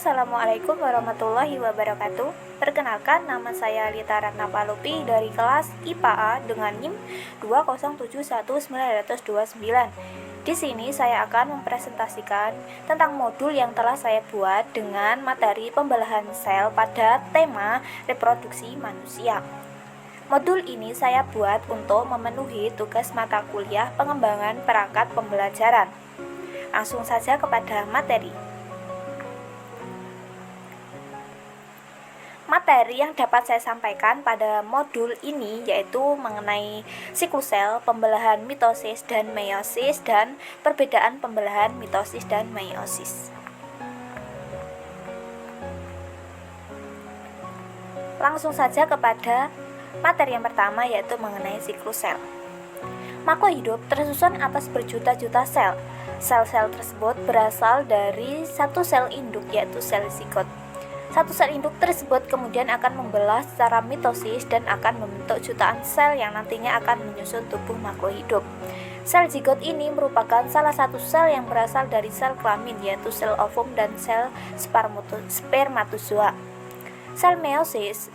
Assalamualaikum warahmatullahi wabarakatuh. Perkenalkan, nama saya Lita Ratna Palupi dari kelas IPA A dengan NIM 2071929. Di sini saya akan mempresentasikan tentang modul yang telah saya buat dengan materi pembelahan sel pada tema reproduksi manusia. Modul ini saya buat untuk memenuhi tugas mata kuliah pengembangan perangkat pembelajaran. Langsung saja kepada materi. Materi yang dapat saya sampaikan pada modul ini yaitu mengenai siklus sel, pembelahan mitosis dan meiosis, dan perbedaan pembelahan mitosis dan meiosis. Langsung saja kepada materi yang pertama, yaitu mengenai siklus sel. Makhluk hidup tersusun atas berjuta-juta sel. Sel-sel tersebut berasal dari satu sel induk, yaitu sel zigot. Satu sel induk tersebut kemudian akan membelah secara mitosis dan akan membentuk jutaan sel yang nantinya akan menyusun tubuh makhluk hidup. Sel zigot ini merupakan salah satu sel yang berasal dari sel kelamin, yaitu sel ovum dan sel spermatozoa. Sel meiosis,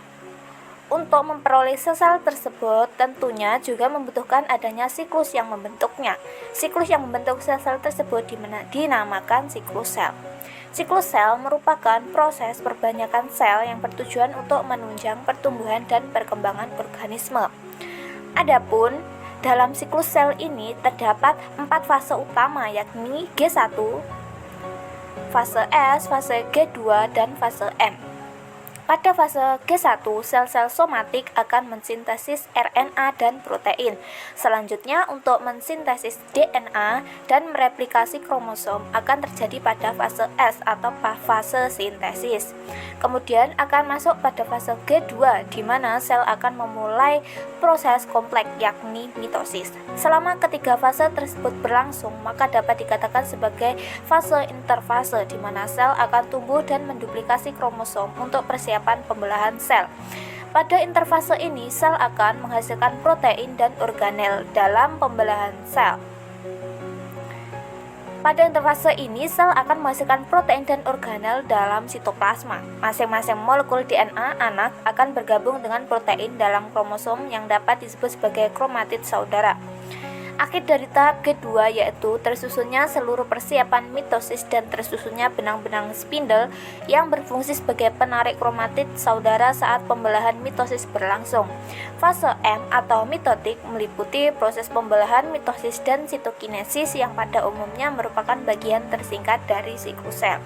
untuk memperoleh sel tersebut tentunya juga membutuhkan adanya siklus yang membentuknya. Siklus yang membentuk sel-sel tersebut dinamakan siklus sel. Siklus sel merupakan proses perbanyakan sel yang bertujuan untuk menunjang pertumbuhan dan perkembangan organisme. Adapun dalam siklus sel ini terdapat 4 fase utama, yakni G1, fase S, fase G2, dan fase M. Pada fase G1, sel-sel somatik akan mensintesis RNA dan protein. Selanjutnya, untuk mensintesis DNA dan mereplikasi kromosom akan terjadi pada fase S atau fase sintesis. Kemudian akan masuk pada fase G2, di mana sel akan memulai proses kompleks, yakni mitosis. Selama ketiga fase tersebut berlangsung, maka dapat dikatakan sebagai fase interfase, di mana sel akan tumbuh dan menduplikasi kromosom untuk persiapan pembelahan sel. Pada interfase ini, sel akan menghasilkan protein dan organel dalam pembelahan sel. Pada interfase ini, sel akan menghasilkan protein dan organel dalam sitoplasma. Masing-masing molekul DNA anak akan bergabung dengan protein dalam kromosom yang dapat disebut sebagai kromatid saudara. Akhir dari tahap kedua yaitu tersusunnya seluruh persiapan mitosis dan tersusunnya benang-benang spindle yang berfungsi sebagai penarik kromatid saudara saat pembelahan mitosis berlangsung. Fase M atau mitotik meliputi proses pembelahan mitosis dan sitokinesis yang pada umumnya merupakan bagian tersingkat dari siklus sel.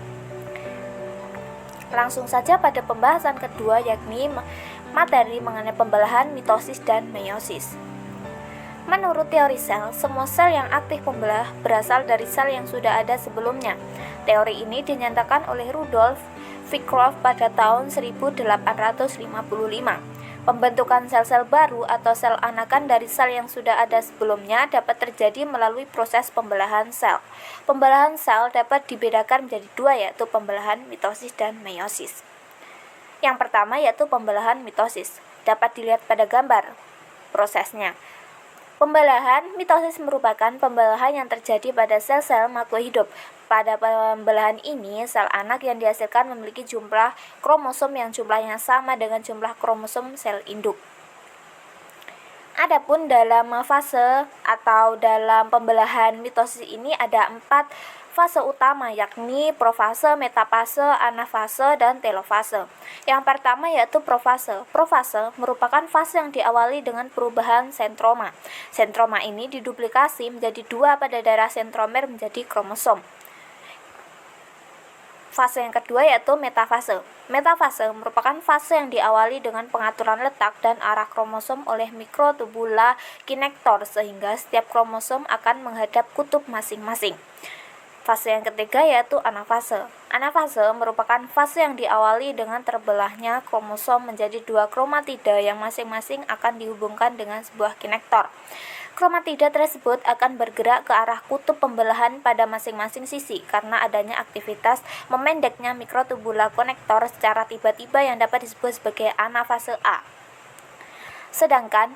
Langsung saja pada pembahasan kedua, yakni materi mengenai pembelahan mitosis dan meiosis. Menurut teori sel, semua sel yang aktif membelah berasal dari sel yang sudah ada sebelumnya. Teori ini dinyatakan oleh Rudolf Virchow pada tahun 1855. Pembentukan sel-sel baru atau sel anakan dari sel yang sudah ada sebelumnya dapat terjadi melalui proses pembelahan sel. Pembelahan sel dapat dibedakan menjadi dua, yaitu pembelahan mitosis dan meiosis. Yang pertama yaitu pembelahan mitosis. Dapat dilihat pada gambar prosesnya. Pembelahan mitosis merupakan pembelahan yang terjadi pada sel-sel makhluk hidup. Pada pembelahan ini, sel anak yang dihasilkan memiliki jumlah kromosom yang jumlahnya sama dengan jumlah kromosom sel induk. Adapun dalam fase atau dalam pembelahan mitosis ini ada 4 fase utama, yakni profase, metafase, anafase, dan telofase. Yang pertama yaitu profase. Profase merupakan fase yang diawali dengan perubahan sentroma. Sentroma ini diduplikasi menjadi 2 pada daerah sentromer menjadi kromosom. Fase yang kedua yaitu metafase. Metafase merupakan fase yang diawali dengan pengaturan letak dan arah kromosom oleh mikrotubula kinektor, sehingga setiap kromosom akan menghadap kutub masing-masing. Fase yang ketiga yaitu anafase. Anafase merupakan fase yang diawali dengan terbelahnya kromosom menjadi 2 kromatida yang masing-masing akan dihubungkan dengan sebuah kinektor. Kromatida tersebut akan bergerak ke arah kutub pembelahan pada masing-masing sisi karena adanya aktivitas memendeknya mikrotubula konektor secara tiba-tiba yang dapat disebut sebagai anafase A. Sedangkan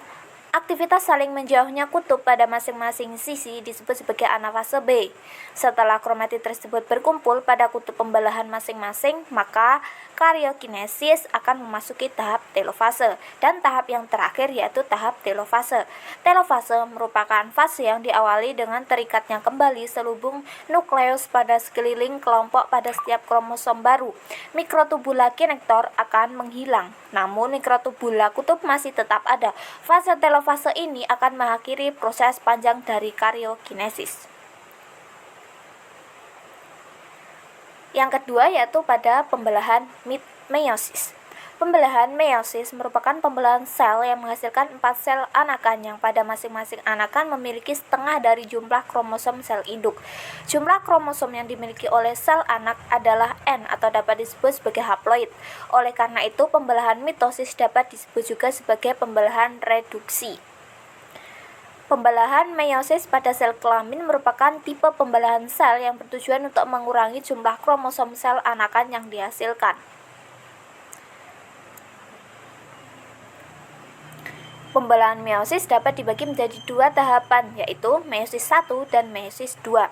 Aktivitas saling menjauhnya kutub pada masing-masing sisi disebut sebagai anafase B. Setelah kromatid tersebut berkumpul pada kutub pembelahan masing-masing, maka karyokinesis akan memasuki tahap telofase, dan tahap yang terakhir yaitu tahap telofase. Telofase merupakan fase yang diawali dengan terikatnya kembali selubung nukleus pada sekeliling kelompok pada setiap kromosom baru. Mikrotubula kinektor akan menghilang, namun mikrotubula kutub masih tetap ada. Fase telofase ini akan mengakhiri proses panjang dari karyokinesis. Yang kedua yaitu pada pembelahan meiosis. Pembelahan meiosis merupakan pembelahan sel yang menghasilkan 4 sel anakan yang pada masing-masing anakan memiliki setengah dari jumlah kromosom sel induk. Jumlah kromosom yang dimiliki oleh sel anak adalah N atau dapat disebut sebagai haploid. Oleh karena itu, pembelahan mitosis dapat disebut juga sebagai pembelahan reduksi. Pembelahan meiosis pada sel kelamin merupakan tipe pembelahan sel yang bertujuan untuk mengurangi jumlah kromosom sel anakan yang dihasilkan. Pembelahan meiosis dapat dibagi menjadi 2 tahapan, yaitu meiosis 1 dan meiosis 2.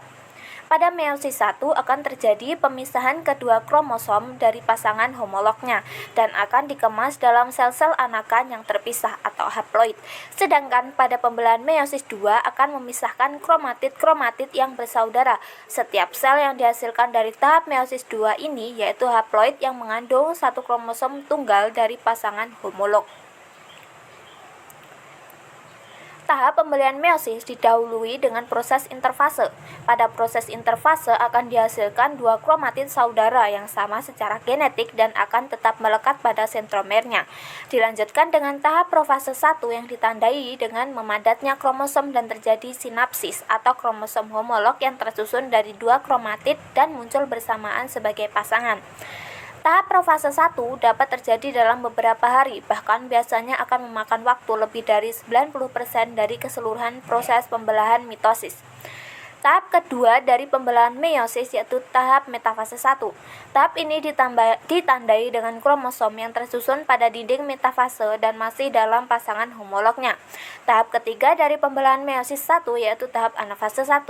Pada meiosis 1 akan terjadi pemisahan kedua kromosom dari pasangan homolognya dan akan dikemas dalam sel-sel anakan yang terpisah atau haploid. Sedangkan pada pembelahan meiosis 2 akan memisahkan kromatid-kromatid yang bersaudara. Setiap sel yang dihasilkan dari tahap meiosis 2 ini yaitu haploid yang mengandung satu kromosom tunggal dari pasangan homolog. Tahap pembelahan meiosis didahului dengan proses interfase. Pada proses interfase akan dihasilkan 2 kromatid saudara yang sama secara genetik dan akan tetap melekat pada sentromernya. Dilanjutkan dengan tahap profase 1 yang ditandai dengan memadatnya kromosom dan terjadi sinapsis atau kromosom homolog yang tersusun dari 2 kromatid dan muncul bersamaan sebagai pasangan. Tahap profase 1 dapat terjadi dalam beberapa hari, bahkan biasanya akan memakan waktu lebih dari 90% dari keseluruhan proses pembelahan mitosis. Tahap kedua dari pembelahan meiosis yaitu tahap metafase 1. Tahap ini ditandai dengan kromosom yang tersusun pada dinding metafase dan masih dalam pasangan homolognya. Tahap ketiga dari pembelahan meiosis 1 yaitu tahap anafase 1.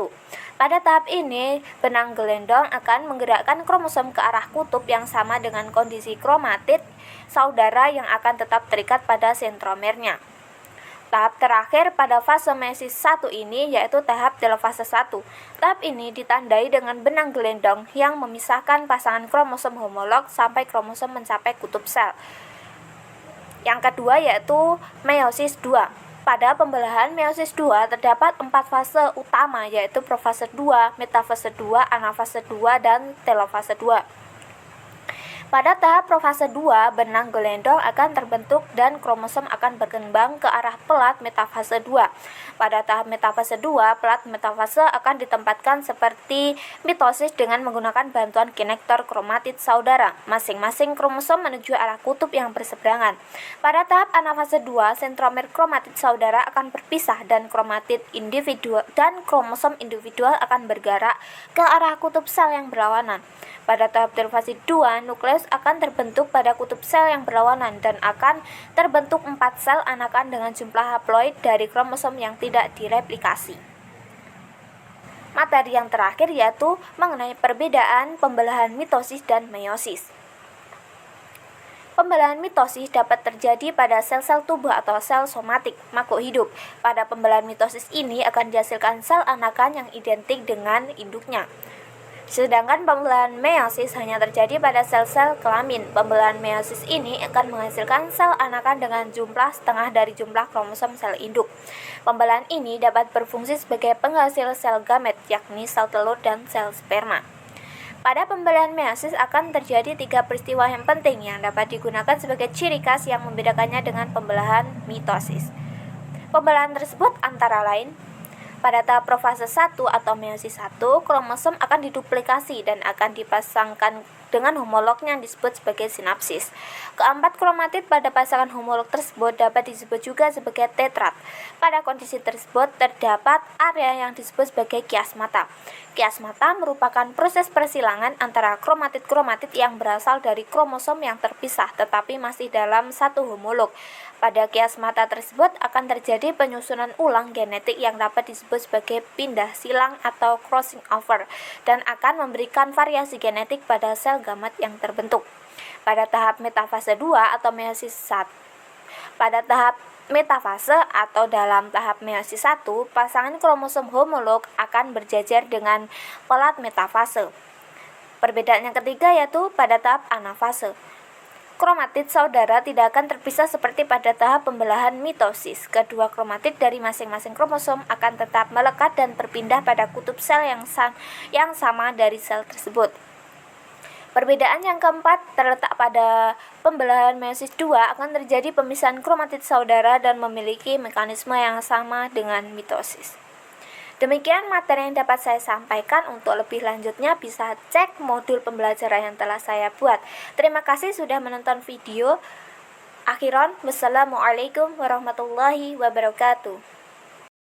Pada tahap ini, benang gelendong akan menggerakkan kromosom ke arah kutub yang sama dengan kondisi kromatid saudara yang akan tetap terikat pada sentromernya. Tahap terakhir pada fase meiosis 1 ini yaitu tahap telofase 1. Tahap ini ditandai dengan benang gelendong yang memisahkan pasangan kromosom homolog sampai kromosom mencapai kutub sel. Yang kedua yaitu meiosis 2. Pada pembelahan meiosis 2 terdapat 4 fase utama yaitu profase 2, metafase 2, anafase 2, dan telofase 2. Pada tahap profase 2, benang gelendong akan terbentuk dan kromosom akan berkembang ke arah pelat metafase 2. Pada tahap metafase 2, pelat metafase akan ditempatkan seperti mitosis dengan menggunakan bantuan kinektor kromatid saudara. Masing-masing kromosom menuju arah kutub yang berseberangan. Pada tahap anafase 2, sentromer kromatid saudara akan berpisah dan kromosom individual akan bergerak ke arah kutub sel yang berlawanan. Pada tahap telofase 2, nukleus akan terbentuk pada kutub sel yang berlawanan dan akan terbentuk 4 sel anakan dengan jumlah haploid dari kromosom yang tidak direplikasi. Materi yang terakhir yaitu mengenai perbedaan pembelahan mitosis dan meiosis. Pembelahan mitosis dapat terjadi pada sel-sel tubuh atau sel somatik makhluk hidup. Pada pembelahan mitosis ini akan dihasilkan sel anakan yang identik dengan induknya. Sedangkan pembelahan meiosis hanya terjadi pada sel-sel kelamin. Pembelahan meiosis ini akan menghasilkan sel anakan dengan jumlah setengah dari jumlah kromosom sel induk. Pembelahan ini dapat berfungsi sebagai penghasil sel gamet, yakni sel telur dan sel sperma. Pada pembelahan meiosis akan terjadi 3 peristiwa yang penting yang dapat digunakan sebagai ciri khas yang membedakannya dengan pembelahan mitosis. Pembelahan tersebut antara lain: pada tahap profase 1 atau meiosis 1, kromosom akan diduplikasi dan akan dipasangkan dengan homolognya yang disebut sebagai sinapsis. Keempat kromatid pada pasangan homolog tersebut dapat disebut juga sebagai tetrad. Pada kondisi tersebut terdapat area yang disebut sebagai kiasmata. Kiasmata merupakan proses persilangan antara kromatid-kromatid yang berasal dari kromosom yang terpisah tetapi masih dalam satu homolog. Pada kiasmata tersebut akan terjadi penyusunan ulang genetik yang dapat disebut sebagai pindah silang atau crossing over dan akan memberikan variasi genetik pada sel gamet yang terbentuk. Pada tahap metafase 2 atau meiosis 1, pada tahap metafase atau dalam tahap meiosis 1, pasangan kromosom homolog akan berjajar dengan pelat metafase. Perbedaan yang ketiga yaitu pada tahap anafase. Kromatid saudara tidak akan terpisah seperti pada tahap pembelahan mitosis. Kedua kromatid dari masing-masing kromosom akan tetap melekat dan berpindah pada kutub sel yang sama dari sel tersebut. Perbedaan yang keempat terletak pada pembelahan meiosis 2 akan terjadi pemisahan kromatid saudara dan memiliki mekanisme yang sama dengan mitosis. Demikian materi yang dapat saya sampaikan. Untuk lebih lanjutnya bisa cek modul pembelajaran yang telah saya buat. Terima kasih sudah menonton video. Akhiran, wassalamualaikum warahmatullahi wabarakatuh.